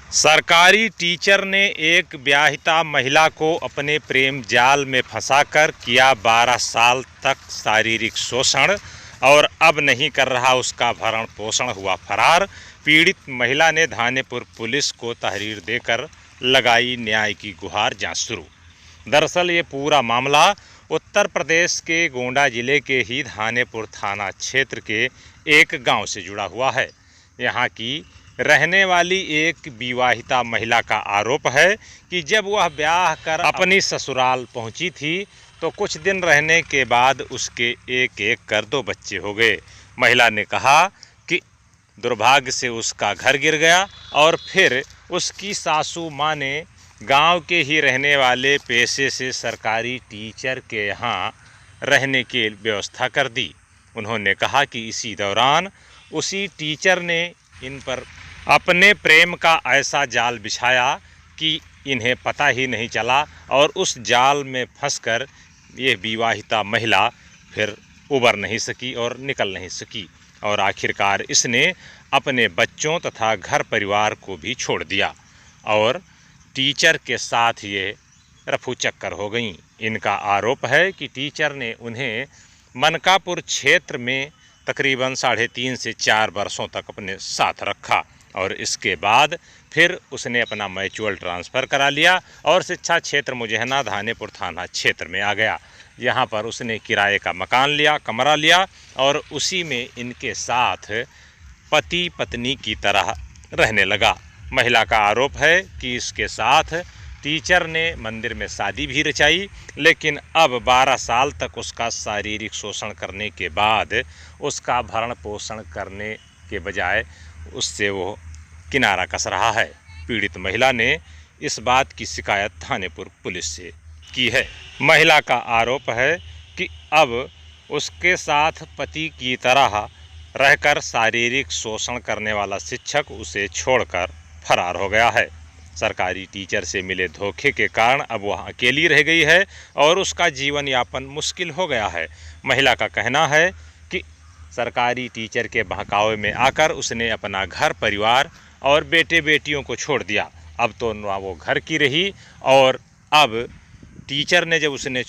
सरकारी टीचर ने एक विवाहिता महिला को अपने प्रेम जाल में फंसाकर किया 12 साल तक शारीरिक शोषण और अब नहीं कर रहा उसका भरण पोषण, हुआ फरार। पीड़ित महिला ने धानेपुर पुलिस को तहरीर देकर लगाई न्याय की गुहार, जांच शुरू। दरअसल ये पूरा मामला उत्तर प्रदेश के गोंडा जिले के ही धानेपुर थाना क्षेत्र के एक गांव से जुड़ा हुआ है। यहां की रहने वाली एक विवाहिता महिला का आरोप है कि जब वह ब्याह कर अपनी ससुराल पहुंची थी तो कुछ दिन रहने के बाद उसके एक एक कर 2 बच्चे हो गए। महिला ने कहा कि दुर्भाग्य से उसका घर गिर गया और फिर उसकी सासू माँ ने गांव के ही रहने वाले पेशे से सरकारी टीचर के यहाँ रहने की व्यवस्था कर दी। उन्होंने कहा कि इसी दौरान उसी टीचर ने इन पर अपने प्रेम का ऐसा जाल बिछाया कि इन्हें पता ही नहीं चला और उस जाल में फंसकर ये विवाहिता महिला फिर उबर नहीं सकी और निकल नहीं सकी और आखिरकार इसने अपने बच्चों तथा घर परिवार को भी छोड़ दिया और टीचर के साथ ये रफू चक्कर हो गई। इनका आरोप है कि टीचर ने उन्हें मनकापुर क्षेत्र में तकरीबन 3.5 से 4 वर्षों तक अपने साथ रखा और इसके बाद फिर उसने अपना म्यूचुअल ट्रांसफ़र करा लिया और शिक्षा क्षेत्र मुजहना धानेपुर थाना क्षेत्र में आ गया। यहाँ पर उसने किराए का मकान लिया, कमरा लिया और उसी में इनके साथ पति पत्नी की तरह रहने लगा। महिला का आरोप है कि इसके साथ टीचर ने मंदिर में शादी भी रचाई, लेकिन अब 12 साल तक उसका शारीरिक शोषण करने के बाद उसका भरण पोषण करने के बजाय उससे वो किनारा कस रहा है। पीड़ित महिला ने इस बात की शिकायत धानेपुर पुलिस से की है। महिला का आरोप है कि अब उसके साथ पति की तरह रहकर शारीरिक शोषण करने वाला शिक्षक उसे छोड़कर फरार हो गया है। सरकारी टीचर से मिले धोखे के कारण अब वह अकेली रह गई है और उसका जीवन यापन मुश्किल हो गया है। महिला का कहना है कि सरकारी टीचर के बहकावे में आकर उसने अपना घर परिवार और बेटे बेटियों को छोड़ दिया। अब तो ना वो घर की रही और अब टीचर ने जब उसे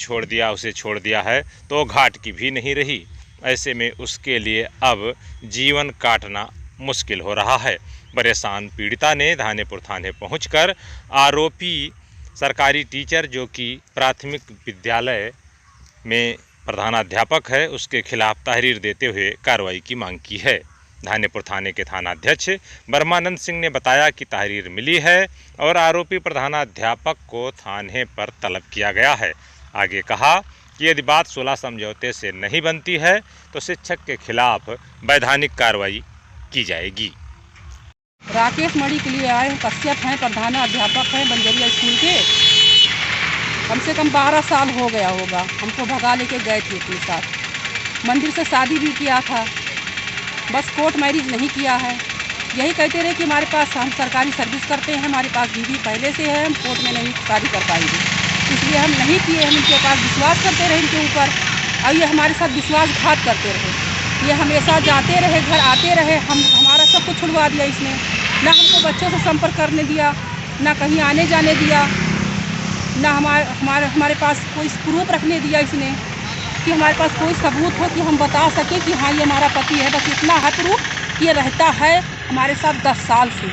छोड़ दिया है तो घाट की भी नहीं रही। ऐसे में उसके लिए अब जीवन काटना मुश्किल हो रहा है। परेशान पीड़िता ने धानेपुर थाने पहुंचकर आरोपी सरकारी टीचर जो कि प्राथमिक विद्यालय में प्रधानाध्यापक है उसके खिलाफ तहरीर देते हुए कार्रवाई की मांग की है। धानेपुर थाने के थानाध्यक्ष ब्रह्मानंद सिंह ने बताया कि तहरीर मिली है और आरोपी प्रधानाध्यापक को थाने पर तलब किया गया है। आगे कहा कि यदि बात 16 समझौते से नहीं बनती है तो शिक्षक के खिलाफ वैधानिक कार्रवाई की जाएगी। राकेश मणि के लिए आए हैं, कश्यप हैं, प्रधानाध्यापक हैं बंजरिया स्कूल के। कम से कम 12 साल हो गया होगा। हमको भगा लेके गए थे अपने साथ। मंदिर से शादी भी किया था, बस कोर्ट मैरिज नहीं किया है। यही कहते रहे कि हमारे पास हम सरकारी सर्विस करते हैं, हमारे पास बीवी पहले से है, हम कोर्ट में नहीं शादी कर पाएंगे, इसलिए हम नहीं किए। हम इनके पास विश्वास करते रहे इनके ऊपर और ये हमारे साथ विश्वासघात करते रहे। ये हमेशा जाते रहे, घर आते रहे, हमारा सब कुछ छुड़वा दिया इसने। ना हमको बच्चों से संपर्क करने दिया, ना कहीं आने जाने दिया, ना हमारे पास कोई प्रूफ रखने दिया इसने कि हमारे पास कोई सबूत हो कि हम बता सकें कि हाँ ये हमारा पति है। बस इतना है प्रूफ कि ये रहता है हमारे साथ 10 साल से,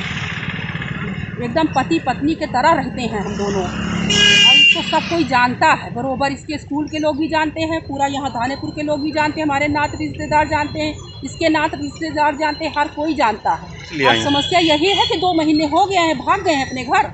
एकदम पति पत्नी के तरह रहते हैं हम दोनों और इसको सब कोई जानता है बरोबर। इसके स्कूल के लोग भी जानते हैं, पूरा यहाँ धानेपुर के लोग भी जानते हैं, हमारे नात रिश्तेदार जानते हैं, इसके नात रिश्तेदार जानते हैं, हर कोई जानता है। और समस्या यही है कि 2 महीने हो गए हैं, भाग गए हैं अपने घर,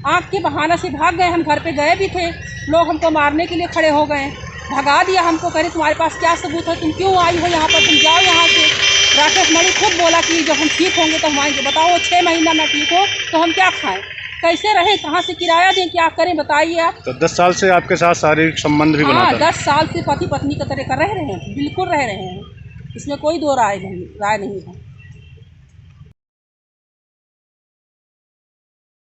आँख के बहाना से भाग गए। हम घर पे गए भी थे, लोग हमको मारने के लिए खड़े हो गए, भगा दिया हमको। करे तुम्हारे पास क्या सबूत है, तुम क्यों आई हो यहाँ पर, तुम जाओ यहाँ से। राकेश मणि खुद बोला कि जब हम ठीक होंगे तो हम आएंगे। बताओ 6 महीना ना ठीक हो तो हम क्या खाएं, कैसे रहें, कहाँ से किराया दें, क्या करें बताइए आप। तो 10 साल से आपके साथ शारीरिक संबंध भी बनाता है? 10 साल से पति पत्नी की तरह कर रह रहे हैं, बिल्कुल रह रहे हैं, इसमें कोई 2 राय नहीं है।